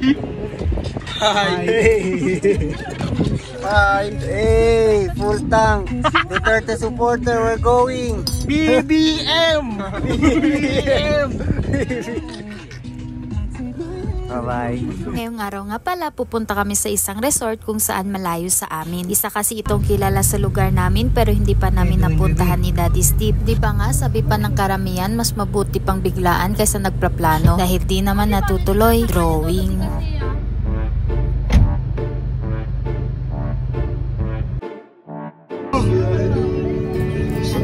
Hey, full tank. Duterte supporter, we're going. BBM! BBM! Bye-bye. Ngayong araw nga pala, pupunta kami sa isang resort kung saan malayo sa amin. Isa kasi itong kilala sa lugar namin pero hindi pa namin napuntahan ni Daddy Steve. Di ba nga, sabi pa ng karamihan, mas mabuti pang biglaan kaysa nagplaplano dahil di naman natutuloy. Drawing.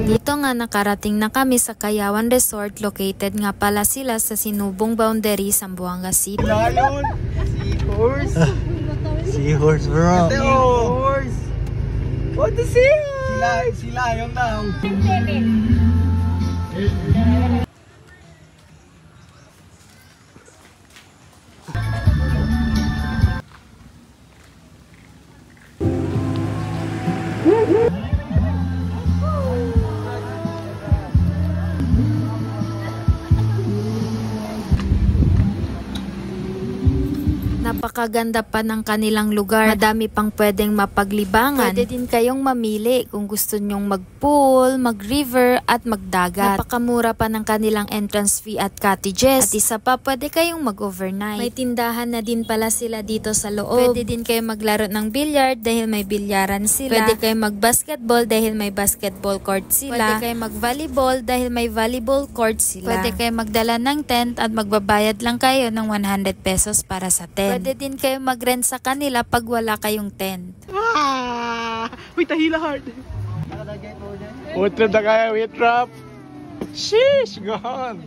Dito nga nakarating na kami sa Kayawan Resort. Located nga pala sila sa Sinubong Boundary, Zamboanga City. Seahorse. Seahorse, bro. Seahorse. What the seahorse? Sila yung now. Napakaganda pa ng kanilang lugar. Madami pang pwedeng mapaglibangan. Pwede din kayong mamili kung gusto nyong mag-pool, mag-river at magdagat. Napakamura pa ng kanilang entrance fee at cottages. At isa pa, pwede kayong mag-overnight. May tindahan na din pala sila dito sa loob. Pwede din kayo maglaro ng billiard dahil may bilyaran sila. Pwede kayong mag-basketball dahil may basketball court sila. Pwede kayong mag-volleyball dahil may volleyball court sila. Pwede kayong magdala ng tent at magbabayad lang kayo ng 100 pesos para sa tent. Pwede din kayo mag-rent sa kanila pag wala kayong tent. Wait, tahila hard. Utrap na kaya, wait trap. Sheesh, gone.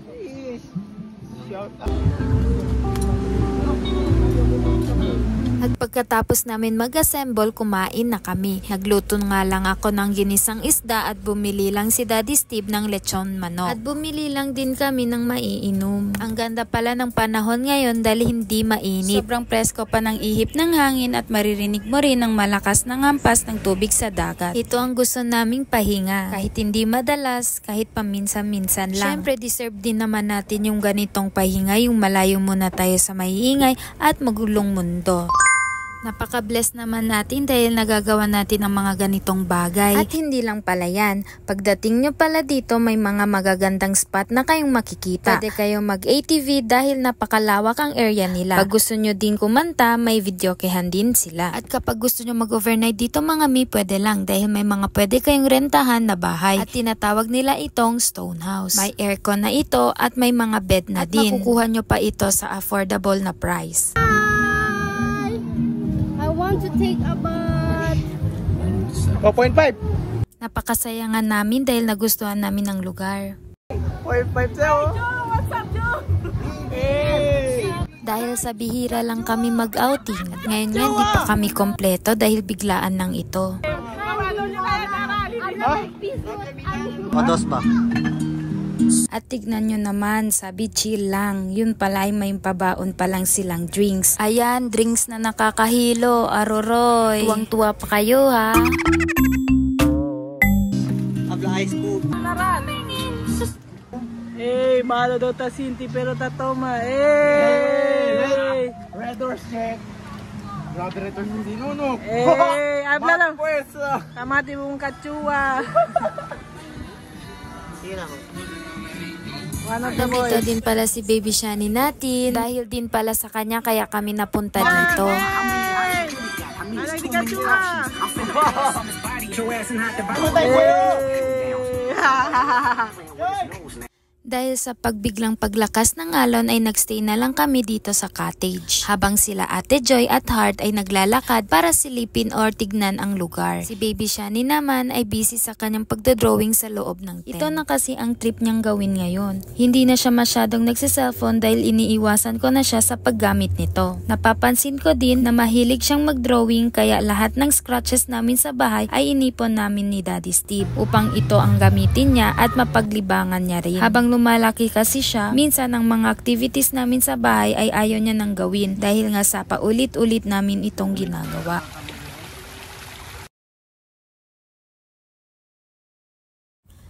Shout out. At pagkatapos namin mag-assemble, kumain na kami. Nagluto nga lang ako ng ginisang isda at bumili lang si Daddy Steve ng lechon manok. At bumili lang din kami ng maiinom. Ang ganda pala ng panahon ngayon dahil hindi mainit. Sobrang presko pa ng ihip ng hangin at maririnig mo rin ang malakas na hampas ng tubig sa dagat. Ito ang gusto naming pahinga. Kahit hindi madalas, kahit paminsan-minsan lang. Siyempre, deserve din naman natin yung ganitong pahinga, yung malayo muna tayo sa maiingay at magulong mundo. Napaka-bless naman natin dahil nagagawa natin ang mga ganitong bagay. At hindi lang pala yan. Pagdating nyo pala dito, may mga magagandang spot na kayong makikita. Pwede kayong mag-ATV dahil napakalawak ang area nila. Pag gusto nyo din kumanta, may videokehan din sila. At kapag gusto nyo mag-overnight dito mga mi, pwede lang dahil may mga pwede kayong rentahan na bahay. At tinatawag nila itong stone house. May aircon na ito at may mga bed na din. At makukuha nyo pa ito sa affordable na price. Want to take a bath. 4.5. Napakasaya nga namin dahil nagustuhan namin ang lugar. 4.5 sa'yo. What's up, Joe? Hey! Dahil sa bihira lang kami mag-outing at ngayon nga hindi pa kami kompleto dahil biglaan lang ito. Mados ba? At tignan nyo naman, sabi chill lang. Yun pala ay may pabaon pa lang silang drinks. Ayan, drinks na nakakahilo, aroroy. Tuwang-tuwa pa kayo ha. Habla high school. Hey, malo daw ta Sinti pero tatoma. Hey! Red Horse check. Brother ito hindi nunok. Hey, habla lang. Tamati mong katsua. Sige na ako. Nandito din pala si Baby Shani natin. Dahil din pala sa kanya kaya kami napunta dito. Dahil sa pagbiglang paglakas ng alon ay nagstay na lang kami dito sa cottage. Habang sila Ate Joy at Heart ay naglalakad para silipin or tignan ang lugar. Si Baby Shani naman ay busy sa kanyang pagdodrawing sa loob ng tent. Ito na kasi ang trip niyang gawin ngayon. Hindi na siya masyadong nagsiselfone dahil iniiwasan ko na siya sa paggamit nito. Napapansin ko din na mahilig siyang magdrawing kaya lahat ng scratches namin sa bahay ay inipon namin ni Daddy Steve upang ito ang gamitin niya at mapaglibangan niya rin. Habang lumalaki kasi siya, minsan ang mga activities namin sa bahay ay ayaw niya nang gawin dahil nga sa paulit-ulit namin itong ginagawa.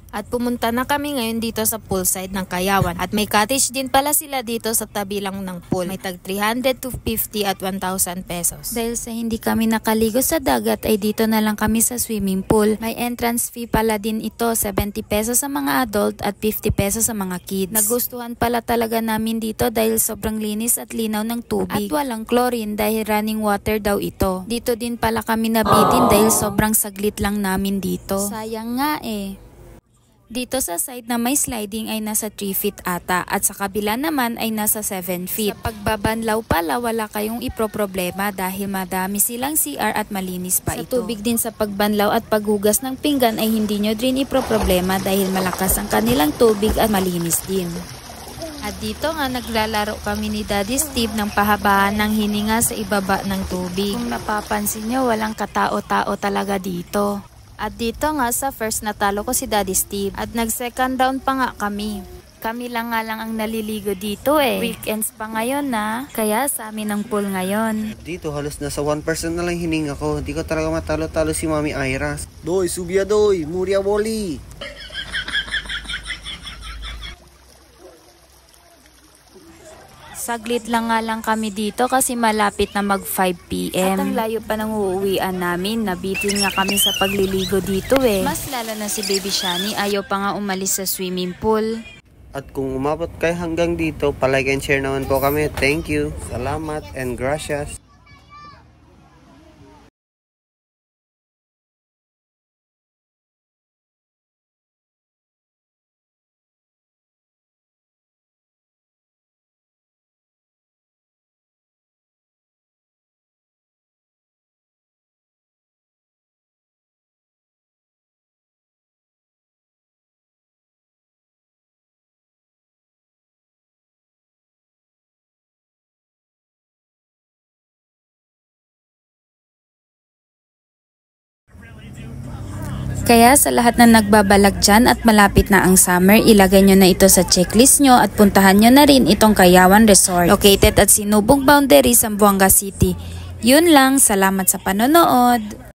At pumunta na kami ngayon dito sa poolside ng Kayawan. At may cottage din pala sila dito sa tabi lang ng pool. May tag 300 to 50 at 1,000 pesos. Dahil sa hindi kami nakaligo sa dagat ay dito na lang kami sa swimming pool. May entrance fee pala din ito, 70 pesos sa mga adult at 50 pesos sa mga kids. Nagustuhan pala talaga namin dito dahil sobrang linis at linaw ng tubig. At walang chlorine dahil running water daw ito. Dito din pala kami nabitin dahil sobrang saglit lang namin dito. Sayang nga eh. Dito sa side na may sliding ay nasa 3 feet ata at sa kabila naman ay nasa 7 feet. Sa pagbabanlaw pala wala kayong iproproblema dahil madami silang CR at malinis pa ito. Sa tubig din sa pagbanlaw at paghugas ng pinggan ay hindi nyo din iproproblema dahil malakas ang kanilang tubig at malinis din. At dito nga naglalaro kami ni Daddy Steve ng pahabaan ng hininga sa ibaba ng tubig. Kung napapansin nyo walang katao-tao talaga dito. At dito nga sa first natalo ko si Daddy Steve at nag second round pa nga kami. Kami lang nga lang ang naliligo dito eh. Weekends pa ngayon na, kaya sa amin ang pool ngayon. Dito halos nasa 1% na lang hininga ko. Hindi ko talaga matalo-talo si Mami Ira. Doy, subya doy, Muria Woli. Saglit lang nga lang kami dito kasi malapit na mag 5 PM. At ang layo pa ng uuwian namin, nabitin nga kami sa pagliligo dito eh. Mas lalo na si Baby Shani, ayaw pa nga umalis sa swimming pool. At kung umabot kayo hanggang dito, palike and share naman po kami. Thank you, salamat, and gracias. Kaya sa lahat na nagbabalag dyan at malapit na ang summer, ilagay nyo na ito sa checklist nyo at puntahan nyo na rin itong Kayawan Resort. Located at Sinubong Boundary, Zamboanga City. Yun lang, salamat sa panonood.